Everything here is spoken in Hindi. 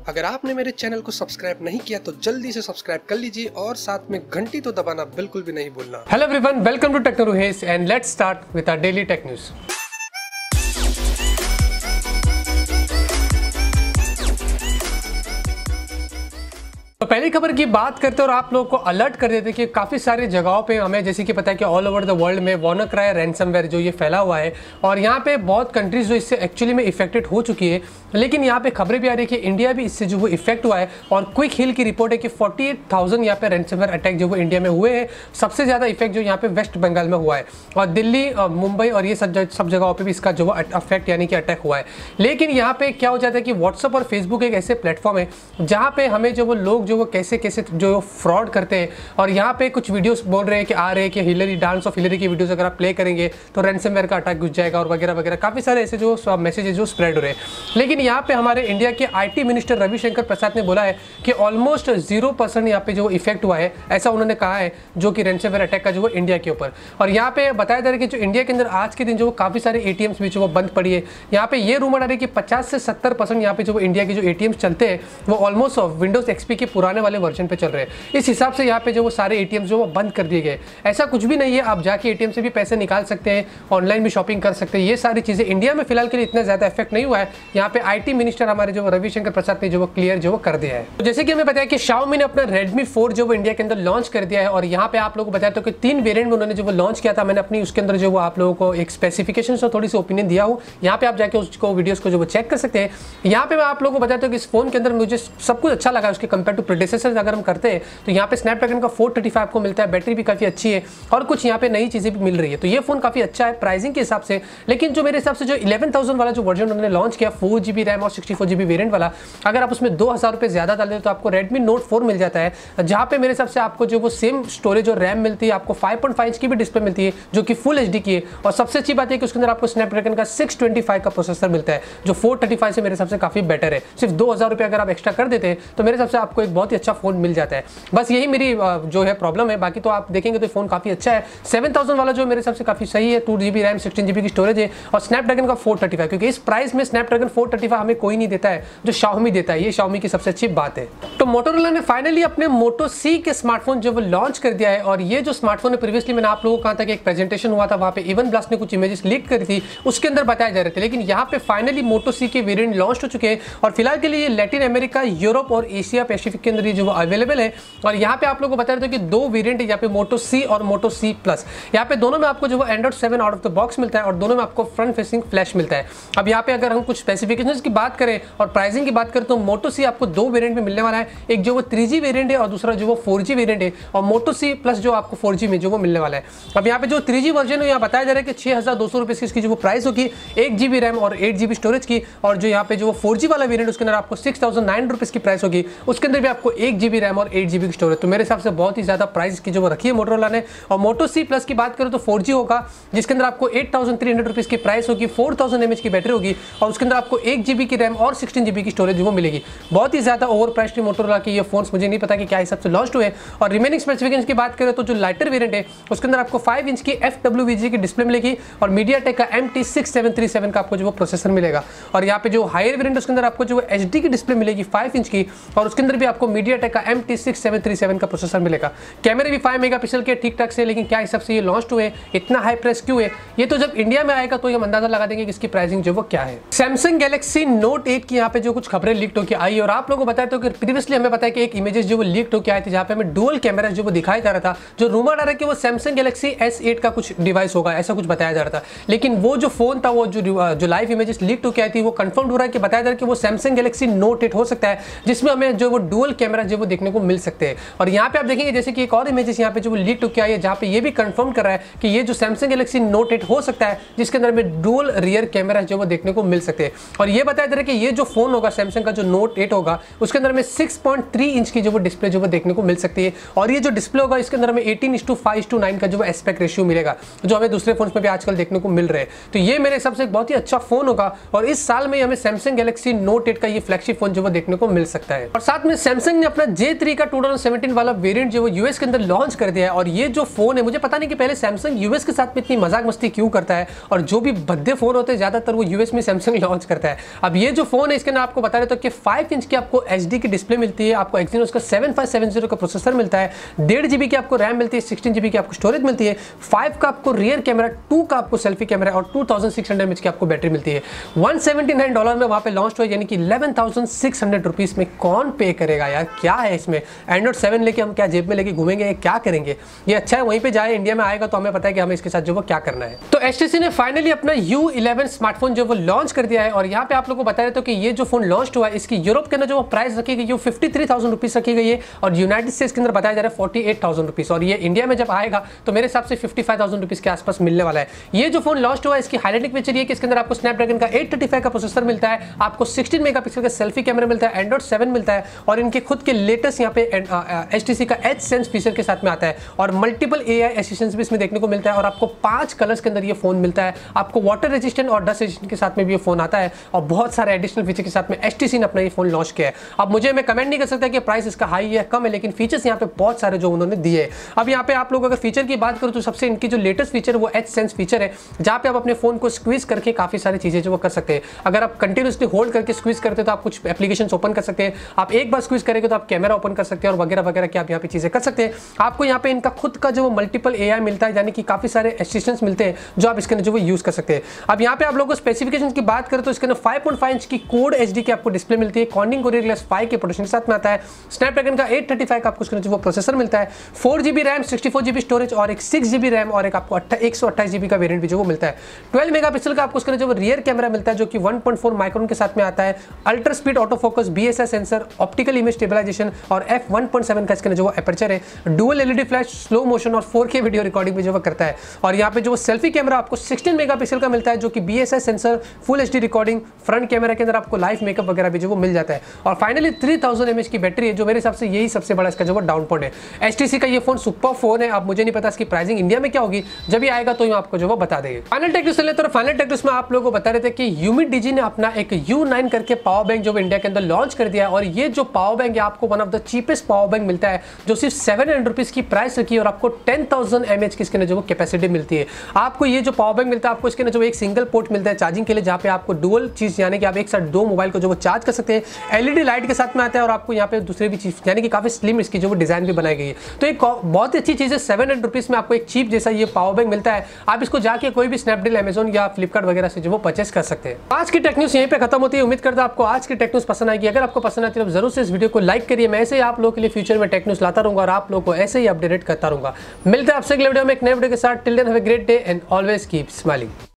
अगर आपने मेरे चैनल को सब्सक्राइब नहीं किया तो जल्दी से सब्सक्राइब कर लीजिए और साथ में घंटी तो दबाना बिल्कुल भी नहीं भूलना। हेलो एवरीवन, वेलकम टू टेक्नोरुहेस and let's start with our daily tech news. तो पहली खबर की बात करते हैं और आप लोगों को अलर्ट कर देते कि काफ़ी सारी जगहों पे हमें जैसे कि पता है कि ऑल ओवर द वर्ल्ड में WannaCry रैंसमवेयर जो ये फैला हुआ है और यहाँ पे बहुत कंट्रीज जो इससे एक्चुअली में इफेक्टेड हो चुकी है। लेकिन यहाँ पे खबरें भी आ रही है कि इंडिया भी इससे जो वो इफेक्ट हुआ है और क्विक हिल की रिपोर्ट है कि 48,000 यहाँ पे रैंसमवेयर अटैक जो वो इंडिया में हुए हैं। सबसे ज़्यादा इफेक्ट जो यहाँ पे वेस्ट बंगाल में हुआ है और दिल्ली मुंबई और ये सब जगहों पर भी इसका जो वो अफेक्ट यानी कि अटैक हुआ है। लेकिन यहाँ पे क्या हो जाता है कि व्हाट्सअप और फेसबुक एक ऐसे प्लेटफॉर्म है जहाँ पे हमें जो वो लोग जो वो कैसे कैसे जो फ्रॉड करते हैं और यहाँ पे कुछ वीडियोस बोल रहे हैं कि आ रहे हैं कि हिलरी डांस ऑफ हिलरी की वीडियोस अगर आप प्ले करेंगे तो रैंसमवेयर का अटैक घुस जाएगा और वगैरह वगैरह काफ़ी सारे ऐसे जो मैसेजेस जो स्प्रेड हो रहे हैं। लेकिन यहाँ पे हमारे इंडिया के IT मिनिस्टर रविशंकर प्रसाद ने बोला है कि ऑलमोस्ट 0% यहाँ पे जो इफेक्ट हुआ है, ऐसा उन्होंने कहा है, जो कि रैंसमवेयर अटैक का जो वो इंडिया के ऊपर। और यहाँ पे बताया जा रहा है कि जो इंडिया के अंदर आज के दिन जो काफ़ी सारे ATMs भी जो वो बंद पड़ी है। यहाँ पे ये रूमर आ रही है कि 50 से 70% यहाँ पे जो इंडिया के जो ATMs चलते हैं वो ऑलमोस्ट विंडोज XP के पुराने वाले वर्जन पे चल रहे हैं। इस हिसाब से यहाँ पे जो वो सारे ATMs जो वो बंद कर दिए गए। ऐसा कुछ भी नहीं है, आप जाके ATM से भी पैसे निकाल सकते हैं, ऑनलाइन भी शॉपिंग कर सकते हैं। ये सारी चीज़ें इंडिया में फिलहाल के लिए इतना ज़्यादा इफेक्ट नहीं हुआ है। यहाँ पे IT मिनिस्टर हमारे जो रविशंकर प्रसाद ने जो वो क्लियर जो वो कर दिया है। तो जैसे कि हमें बताया कि Xiaomi ने अपना Redmi 4 जो वो इंडिया के अंदर लॉन्च कर दिया है और यहाँ पे आप लोगों को बताया तो कि 3 वेरिएंट में उन्होंने जो वो लॉन्च किया था। मैंने अपनी उसके अंदर जो वो आप लोगों को एक स्पेसिफिकेशन और थोड़ी सी ओपिनियन दिया हूँ। यहाँ पे आप जाके उसको वीडियोस को जो वो चेक कर सकते हैं। यहाँ पे मैं आप लोगों को बताता हूँ कि इस फोन के अंदर मुझे सब कुछ अच्छा लगा उसके कंपेयर टू प्रेडेसेसर्स अगर हम करते हैं तो यहाँ पे स्नैपड्रैगन का 435 को मिलता है, बैटरी भी काफ़ी अच्छी है और कुछ यहाँ पे नई चीज़ें भी मिल रही है। तो ये फ़ोन काफ़ी अच्छा है प्राइसिंग के हिसाब से। लेकिन जो मेरे हिसाब से जो 11,000 वाला जो वर्जन उन्होंने लॉन्च किया 4GB रैम और 64GB वेरिएंट वाला, अगर आप उसमें 2,000 रुपये ज़्यादा डाल दें तो आपको Redmi Note 4 मिल जाता है, जहाँ पे मेरे हिसाब से आपको जो वो सेम स्टोरेज और रैम मिलती है, आपको 5.5 इंच की भी डिस्प्ले मिलती है जो कि फुल HD की है। और सबसे अच्छी बात है कि उसके अंदर आपको स्नैपड्रैगन का 625 का प्रोसेसर मिलता है जो 435 से मेरे हिसाब से काफ़ी बेटर है। सिर्फ 2,000 रुपये अगर आप एक्स्ट्रा कर देते हैं तो मेरे हिसाब से आपको एक बहुत ही अच्छा फोन मिल जाता है। बस यही मेरी जो है प्रॉब्लम है, बाकी तो आप देखेंगे तो फोन काफी अच्छा है। 7,000 वाला जो मेरे हिसाब से काफी सही है, 2GB रैम 16GB की स्टोरेज है और स्नैपड्रैगन का 435, क्योंकि इस प्राइस में स्नैपड्रैगन 435 हमें कोई नहीं देता है जो Xiaomi देता है। ये Xiaomi की सबसे अच्छी बात है। तो मोटोरोला ने फाइनली अपने Moto C के स्मार्टफोन जो वो लॉन्च कर दिया है और ये जो स्मार्टफोन है प्रीवियसली मैंने आप लोगों को कहा था कि एक प्रेजेंटेशन हुआ था, वहां पे इवन ब्लास्ट ने कुछ इमेजेस लीक करी थी, उसके अंदर बताए जा रहे थे। लेकिन यहाँ पे फाइनली Moto C के वेरिएंट लॉन्च हो चुके हैं और फिलहाल के लिए लैटिन अमेरिका, यूरोप और एशिया पैसिफिक के अंदर ये जो वो अवेलेबल है। और यहाँ पे आप लोगों को बता रहे थे कि 2 वेरिएंट है यहाँ पे Moto C और Moto C Plus। यहाँ पे दोनों में आपको जो वो Android 7 out of the box मिलता है और दोनों में आपको फ्रंट फेसिंग फ्लैश मिलता है। अब यहाँ पे अगर हम कुछ स्पेसिफिकेशंस की बात करें और प्राइसिंग की बात करें तो Moto C आपको 2 वेरिएंट में मिलने वाला है, एक जो वो 3G वेरिएंट है और दूसरा जो वो 4G वेरिएंट है और Moto C Plus जो आपको 4G में जो वो मिलने वाला है। अब यहाँ पे जो 3G वर्जन है यहाँ बताया जा रहा है कि 6,200 रुपये की इसकी जो वो प्राइस होगी, 1GB रैम और 8GB स्टोरेज की। और जो यहाँ पे जो वो 4G वाला वेरिएंट उसके अंदर आपको 6,009 रुपीज़ की प्राइस होगी, उसके अंदर भी आपको 1GB रैम और 8GB की स्टोरेज। तो मेरे हिसाब से बहुत ही ज़्यादा प्राइस की जो वो रखी है मोटोरोला ने। और Moto C Plus की बात करें तो 4G होगा जिसके अंदर आपको 8,300 रुपीज़ की प्राइस होगी, 4,000 mAh की बैटरी होगी और उसके अंदर आपको 1GB की रैम और 16GB की स्टोरेज वो मिलेगी। बहुत ही ज़्यादा ओवर प्राइस्ड मोटोरोला के ये फोन्स मुझे नहीं पता कि क्या हिसाब से लॉन्च हुए। और रिमेनिंग स्पेसिफिकेशंस की बात करें तो जो लाइटर वेरिएंट है उसके अंदर आपको 5 इंच की FWVG की डिस्प्ले मिलेगी और MediaTek का MT6737 का आपको जो वो प्रोसेसर मिलेगा। और यहाँ पे जो हायर वेरिएंट उसके अंदर आपको जो HD की डिस्प्ले मिलेगी 5 इंच की और उसके अंदर भी आपको MediaTek का MT6737 का प्रोसेसर मिलेगा। कैमरे भी 5 मेगापिक्सल के ठीक ठाक से, लेकिन क्या हिसाब से ये लॉन्च हुए, इतना हाई प्राइस क्यों है, ये तो जब इंडिया में आएगा तो हम अंदाजा लगा देंगे कि इसकी प्राइसिंग जो वो क्या है। Samsung Galaxy Note 8 की यहाँ पे जो कुछ खबरें लीक होकर आई और आप लोगों को बताया तो कि प्रीवियसली हमें पता है कि एक इमेजेस जो वो लीक होकर आए थे जहाँ पे हमें डुअल कैमरा जो वो दिखाया जा रहा था, जो रूमर आ रहा है कि वो Samsung Galaxy S8 का कुछ डिवाइस होगा, ऐसा कुछ बताया जा रहा था। लेकिन वो जो फोन था वो जो लाइव इमेजेस लीक होकर आई थी वो कंफर्म हो रहा है कि बताया जा रहा है कि वो Samsung Galaxy Note 8 हो सकता है जिसमें हमें जो वो डुअल कैमरा जो वो देखने को मिल सकते हैं। और यहाँ पे आप देखेंगे जैसे कि एक और इमेजेस यहाँ पे जो लीक होकर आई है जहाँ पे ये भी कंफर्म कर रहा है कि ये जो Samsung Galaxy Note 8 हो सकता है जिसके अंदर में डुअल रियर कैमरा जो वो देखने को मिल सकते हैं। और ये बताया जा रहा है कि ये जो फोन होगा Samsung का जो Note 8 होगा उसके अंदर में 6.3 इंच की जो वो डिस्प्ले जो वो देखने को मिल सकती है। और ये जो डिस्प्ले होगा इसके अंदर में 18:5:9 का जो वो एस्पेक्ट रेशियो मिलेगा जो हमें दूसरे फोन में भी आजकल देखने को मिल रहे हैं। तो ये मेरे हिसाब से एक बहुत ही अच्छा फोन होगा और इस साल में हमें Samsung Galaxy Note 8 का ये फ्लैगशिप फोन जो वो देखने को मिल सकता है। और साथ में सैमसंग ने अपना J3 का 2017 वाला वेरिएंट जो वो यूएस के अंदर लॉन्च कर दिया है। और ये जो फोन है, मुझे पता नहीं कि पहले सैमसंग यूएस के साथ में इतनी मजाक मस्ती क्यों करता है, और जो भी भद्दे फोन होते हैं ज्यादातर वो यूएस में सैमसंग लॉन्च करता है। अब ये जो फोन है इसके अंदर आपको बता देता हूं कि 5 इंच की आपको एचडी की डिस्प्ले मिलती है, आपको एक्सिनोस का 7570 का प्रोसेसर मिलता है, 1.5 GB की आपको रैम मिलती है, 16 GB की आपको स्टोरेज मिलती है, 5 का आपको रियर कैमरा, 2 का आपको सेल्फी कैमरा और 2600 mAh की आपको बैटरी मिलती है। $179 में वहां पे लॉन्च हुआ, यानी कि 11,600 रुपीज में कौन पे करेगा यार, क्या है इसमें। एंड्रॉइड 7 लेके हम क्या जेब में लेके घूमेंगे, क्या करेंगे। ये अच्छा है वहीं पे जाए, इंडिया में आएगा तो हमें पता है कि हमें इसके साथ जो वो क्या करना है। तो HTC ने फाइनली अपना U11 स्मार्टफोन जो वो लॉन्च कर दिया है। और यहाँ पे आप लोगों को बता देते हो कि ये जो फोन लॉन्च हुआ है इसकी यूरोप के अंदर जो प्राइस रखी गई है 53,000 रुपीज रखी गई है, और यूनाइटेड स्टेट्स के अंदर बताया जा रहा है 48,000 रुपीज, और ये इंडिया में जब आएगा तो मेरे हिसाब से 55,000 रुपीज के आसपास मिलने वाला है। ये जो फोन लॉन्च हुआ है इसकी हाइलाइटिंग फीचर ये कि इसके अंदर आपको स्नैपड्रैगन का 835 का प्रोसेसर मिलता है, आपको 16 मेगापिक्सल का सेल्फी कैमरा मिलता है, एंड्रॉइड 7 मिलता है, और इनके खुद के लेटेस्ट यहाँ पे HTC का एज सेंस फीचर के साथ में आता है, और मल्टीपल AI असिस्टेंस भी इसमें देखने को मिलता है, और आपको 5 कलर्स के अंदर ये फोन मिलता है। आपको वाटर रेजिस्टेंट और डस्ट रेजिस्टेंट के साथ में भी ये फोन आता है, और बहुत सारे एडिशनल फीचर के साथ में HTC ने अपना ये फोन लॉन्च किया है। अब मुझे मैं कमेंट नहीं कर सकता कि प्राइस इसका हाई है कम है, लेकिन फीचर्स यहाँ पे बहुत सारे जो उन्होंने दिए। अब यहाँ पे आप लोग अगर फीचर की बात करो तो सबसे इनकी जो लेटेस्ट फीचर वो एज सेंस फीचर है, जहाँ पे आप अपने फोन को स्क्वीज करके काफी सारी चीजें जो वो कर सकते हैं। अगर आप कंटिन्यूसली होल्ड करके स्क्वीज करते हैं तो आप कुछ एप्लीकेशन ओपन कर सकते हैं, आप एक बार स्क्वीज करेंगे तो आप कैमरा ओपन कर सकते हैं, और वगैरह वगैरह की आप यहाँ पे चीजें कर सकते हैं। आपको यहाँ पे इनका खुद का जो मल्टीपल AI मिलता है, यानी कि काफी सारे असिस्टेंट्स मिलते हैं जो आप इसके अंदर जो वो यूज कर सकते हैं। अब यहाँ पे आप लोगों को स्पेसिफिकेशन की बात करें तो इसके अंदर 5.5 इंच की कोड HD की आपको डिस्प्ले मिलती है, कॉर्निंग कोरियर ग्लास 5 के प्रोटेक्शन के साथ में आता है, स्नैपड्रैगन का 835 का आपको जो वो प्रोसेसर मिलता है, 4 GB रैम, 64 GB स्टोरेज, और एक 6 GB रैम, और एक आपको 128 GB का वेरिएंट भी जो वो मिलता है। 12 मेगापिक्सल का आपको उसके जो रियर कैमरा मिलता है जो कि 1.4 माइक्रोन के साथ में आता है, ultra speed auto focus, BSI sensor, optical image stabilisation, और f1.7 का इसके जो वो एपर्चर है, dual LED flash, slow motion और 4K वीडियो रिकॉर्डिंग भी जो वो करता है। और यहाँ पे जो सेल्फी कैमरा आपको 16 मेगापिक्सल का मिलता है जो कि BSI sensor, full HD recording, front camera के अंदर आपको लाइव मेकअप वगैरह भी जो वो मिल जाता है, और फाइनली 3000 mAh की बैटरी है, जो मेरे हिसाब से यही सबसे बड़ा इसका जो वो डाउन पॉइंट है। HTC का ये फोन सुपर फोन है। अब मुझे नहीं पता इसकी प्राइसिंग इंडिया में क्या होगी, जब ये आएगा तो आपको जो वो बता देंगे। फाइनल टेक न्यूज़ चले तो फाइनल टेक न्यूज़ में आप लोगों को बता रहे थे कि यूमिडीजी ने अपना एक U9 करके पावर बैंक जो इंडिया के अंदर लॉन्च कर दिया है, और ये जो पावर बैंक है आपको one of the cheapest power bank मिलता है, जो सिर्फ 700 रुपीज की प्राइस रखी है, और आपको 10,000 mAh की इसके अंदर जो वो कैपेसिटी मिलती है। आपको ये जो पावर बैंक मिलता है आपको इसके अंदर जो एक सिंगल पोर्ट मिलता है चार्जिंग के लिए, जहाँ पे आपको डुअल चीज यानी कि आप एक साथ 2 मोबाइल को जो वो चार्ज कर सकते हैं। LED लाइट के साथ में आता है, और आपको यहाँ पे दूसरे भी चीज यानी कि काफी स्लिम इसकी जो वो डिजाइन भी बनाई गई है। तो एक बहुत अच्छी चीज है, 700 रुपीज में आपको एक चीप जैसा ये पावर बैंक मिलता है। आप इसको जाके कोई भी स्नैपडील, अमेजन या फ्लिपकार्ट वगैरह से जो वो परचेस कर सकते हैं। आज की टेक न्यूज़ यहीं पे खत्म होती है। उम्मीद करता हूं आपको आज की टेक न्यूज़ पसंद आएगी। अगर आपको पसंद आती है तो जरूर से इस वीडियो को लाइक करिए। मैं ऐसे ही आप लोगों के लिए फ्यूचर में टेक न्यूज़ लाता रहूंगा, और आप लोगों को ऐसे ही अपडेट करता रहूंगा। मिलते हैं आपसे अगले वीडियो में एक नए वीडियो के साथ। Till then have a great day and always keep smiling.